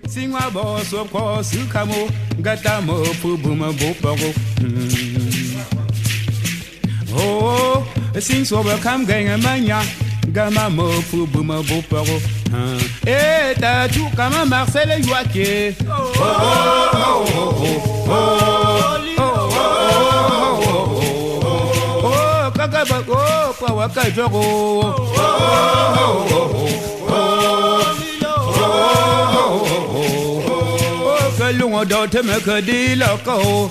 Singwa boss of course Kamo Gatamo Pubuma Boparo Oh sing so come gang a mania Gama mo Pubuma Boparo Eh t'as tout comme Marcel Joaquet Kakabago Pawakajogo Kalungo dote me kadila ko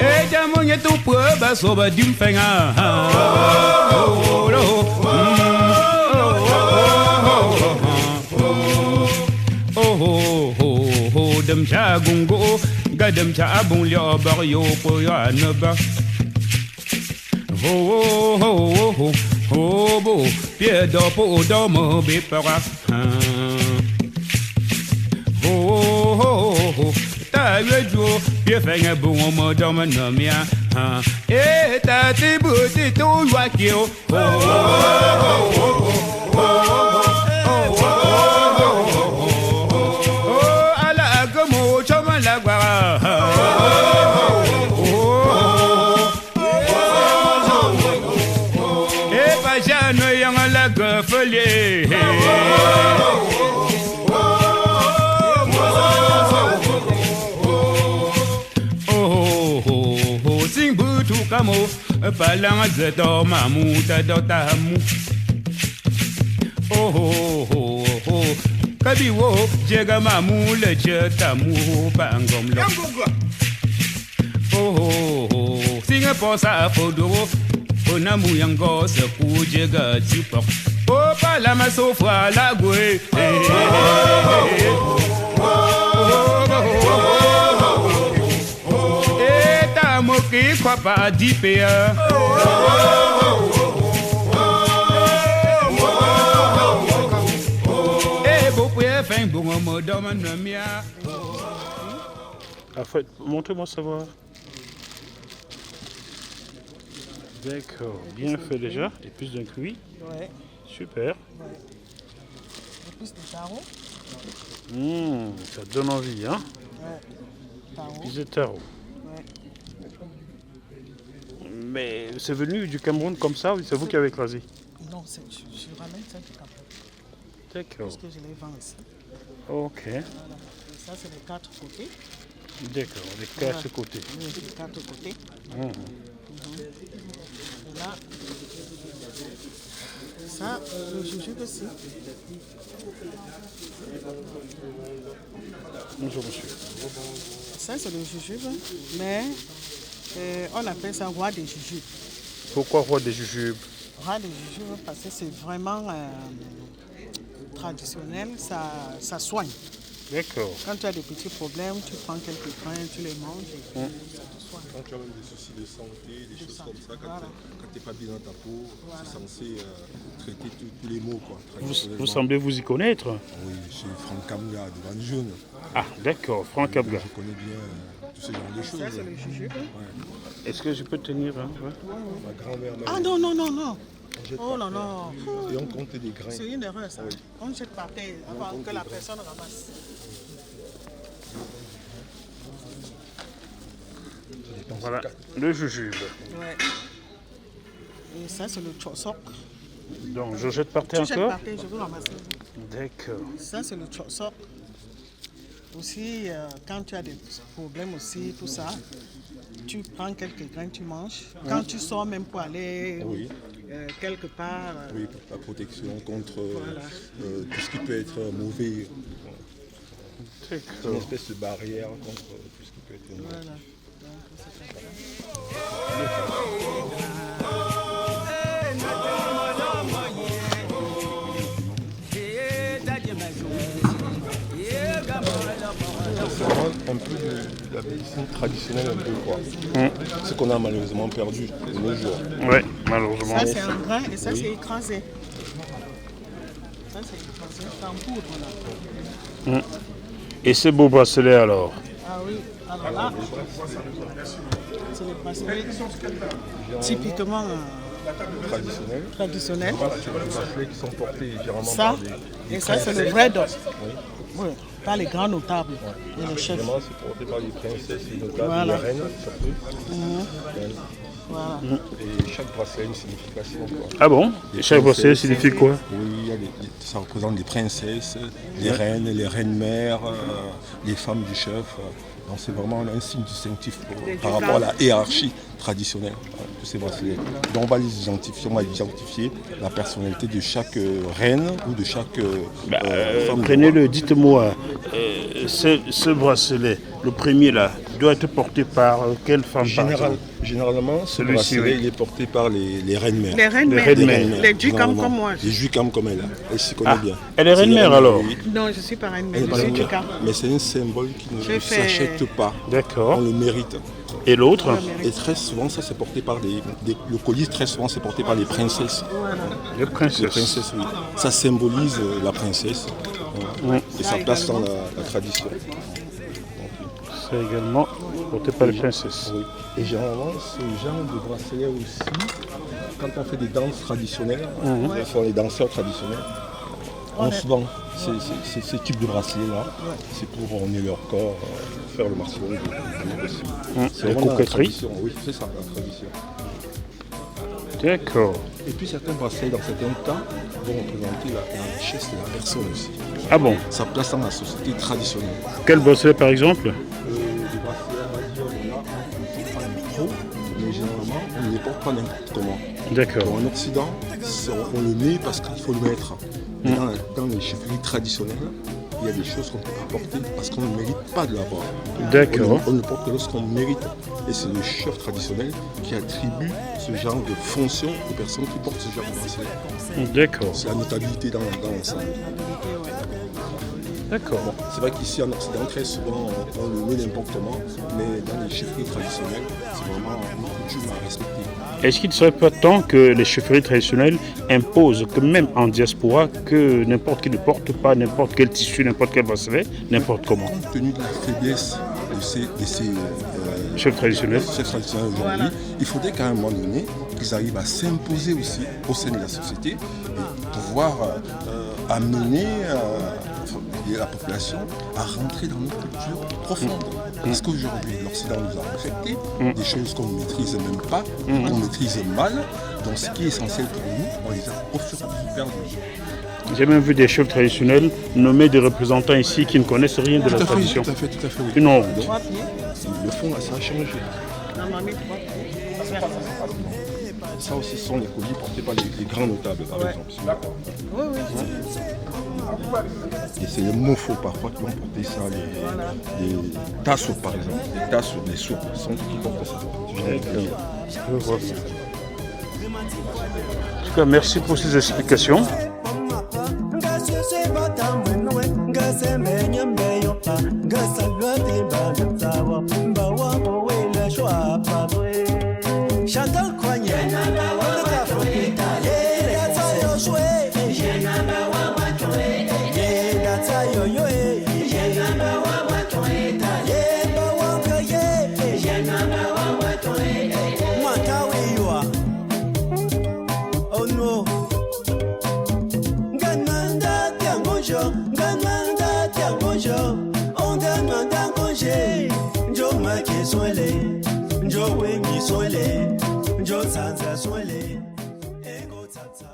E jamunye tu pua soba dimfenga Dem cha gungo gadem cha abun lyo bar yo po yo anaba ho bo pie do po do mo be para ho ta yejo pie fenga bu mo do mo no mia e ta ti bu ti to wa ki o ala gomo choma la gwa no yang la gafele sing butu kamo palanga zeto mamuta dotamu kabiwo jega mamu le chetamu bangom lo singa posa fodo Onamu yango se kujega tipa Opa la masofra la gwe Eta moki kwa pa dipea Bo pouye fin bon mo domane mia En fait, montrez-moi ça voir. D'accord, bien fait déjà. Et plus d'un cuit. Ouais. Super. Ouais. Et plus de taro. Ça donne envie, hein. Ouais. Taro. Plus de taro. Ouais. Mais c'est venu du Cameroun comme ça ou c'est vous qui avez écrasé? Non, je ramène ça du Cameroun. D'accord. Parce que je les vends ici. Ok. Voilà. Et ça, c'est les 4 côtés. D'accord, les 4 côtés. Oui, les 4 côtés. Et là, ça, le jujube aussi. Bonjour monsieur. Ça, c'est le jujube, mais on appelle ça roi des jujubes. Pourquoi roi des jujubes? Roi des jujubes parce que c'est vraiment traditionnel, ça soigne. D'accord. Quand tu as des petits problèmes, tu prends quelques grains, tu les manges et ça te soigne. Quand tu as même des soucis de santé, des choses comme ça, quand tu n'es pas bien dans ta peau, c'est censé traiter tous les maux. Quoi, vous semblez vous y connaître? Oui, je suis Franck Kamga de Banjoun. Ah, d'accord, Franck Kamga. Je connais bien tous ces genres de choses. Ça, c'est le jujube. Ouais. Est-ce que je peux tenir Ma grand-mère m'a Ah non, non, non, non. Oh là là. Et on compte des grains. C'est une erreur ça. Oui. On jette par terre avant que la personne ramasse. Voilà, le jujube. Ouais. Et ça, c'est le chosok. Donc, je jette par terre Tu jettes encore? par terre, je veux ramasser. D'accord. Ça, c'est le chosok. Aussi, quand tu as des problèmes aussi, tout ça, tu prends quelques grains, tu manges. Quand tu sors même pour aller quelque part. Oui, pour la protection contre tout ce qui peut être mauvais. C'est une espèce de barrière contre tout ce qui peut être mauvais. Voilà. C'est vraiment un peu de la médecine traditionnelle, un peu quoi. Ce qu'on a malheureusement perdu de nos jours. Oui, malheureusement. Ça, c'est un grain et ça, c'est écrasé. Ça, c'est écrasé en poudre, là. Et ces beaux bracelets alors? Ah oui, alors là, c'est les bracelets typiquement traditionnelle. Voilà, c'est des bracelets qui sont portés généralement Ça, par des et ça, c'est le princesses. vrai dos. Oui. Oui, pas les grands notables et les chefs. Généralement, c'est porté par les princesses, les notables, Voilà. les reines surtout. Voilà. Et chaque bracelet a une signification. Quoi. Ah bon? Les Chaque bracelet princesses, signifie quoi? Oui, ça représente les princesses, les reines mères, les femmes du chef. Donc c'est vraiment un signe distinctif par rapport à la hiérarchie traditionnelle de ces bracelets. Donc on va identifier la personnalité de chaque reine ou de chaque femme. Prenez-le, dites-moi, ce bracelet, le premier là, doit être porté par quelle femme? Généralement, ce Celui-ci, bracelet oui. il est porté par les reines mères. Les reines mères, reines mères, les ducams comme moi. Les jucams comme elle s'y connaît bien. Elle est reine mère alors? Oui. Non, je suis pas reine mère, Elle est je suis reine mère. ducam. Mais c'est un symbole qui ne J'ai fait- s'achète pas. D'accord. On le mérite. Et l'autre? Et très souvent, ça c'est porté par le collier, très souvent c'est porté par les princesses. Les princesses. Les princesses, oui. Ça symbolise la princesse. Voilà. Et ça place dans la tradition. C'est également porté par les princesses. Oui. Et généralement, ce genre de bracelet aussi, quand on fait des danses traditionnelles, ce sont les danseurs traditionnels, ont souvent ce type de bracelet-là. C'est pour orner leur corps, faire le maximum de possible. C'est La vraiment la coquetterie. tradition. Oui, c'est ça, la tradition. D'accord. Et puis certains bracelets, dans certains cas, vont représenter la richesse de la personne aussi. Ah bon? Sa place dans la société traditionnelle. Quel bracelet par exemple? Des bracelets, on va dire, là, on ne porte pas de trop, mais généralement, on ne les porte pas n'importe comment. D'accord. En Occident, on le met parce qu'il faut le mettre. Mais dans les chefferies traditionnelles, il y a des choses qu'on ne peut pas porter parce qu'on ne mérite pas de l'avoir. D'accord. On ne porte que lorsqu'on mérite. Et c'est le chef traditionnel qui attribue ce genre de fonction aux personnes qui portent ce genre de bracelet. D'accord. C'est la notabilité dans l'ensemble. D'accord. Bon, c'est vrai qu'ici en Occident, très souvent, on le met n'importe comment, mais dans les chefferies traditionnelles, c'est vraiment une coutume à respecter. Est-ce qu'il ne serait pas temps que les chefferies traditionnelles imposent que même en diaspora, que n'importe qui ne porte pas n'importe quel tissu, n'importe quel bracelet, n'importe comment? Compte tenu de la faiblesse de ces Chefs traditionnels. chefs traditionnels aujourd'hui, il faudrait qu'à un moment donné, qu'ils arrivent à s'imposer aussi au sein de la société et pouvoir amener la population à rentrer dans notre culture profonde. Parce qu'aujourd'hui, l'Occident nous a affecté des choses qu'on ne maîtrise même pas, qu'on maîtrise mal. Donc ce qui est essentiel pour nous, on les a au fur et à mesure perdus. J'ai même vu des chefs traditionnels nommer des représentants ici qui ne connaissent rien de la tradition. Tout à fait, oui. Une honte. Donc, 3 pieds. le fond, ça a changé. On m'a mis 3 pieds. Ça aussi, ce sont les colliers portés par les grands notables, par exemple. Oui, oui. Et c'est les mofos parfois qui vont porter ça, les tassos par exemple, les tassos, les soupes, sont ceux qui portent ça. Je vois ça. En tout cas, merci pour ces explications. Chantal Kwanye, oh no. Ganmanda tiangonjo, ganmanda tiangonjo, on demande un congé. Njo make soile, njo wengi soile, njo sansa soile. Ego tata.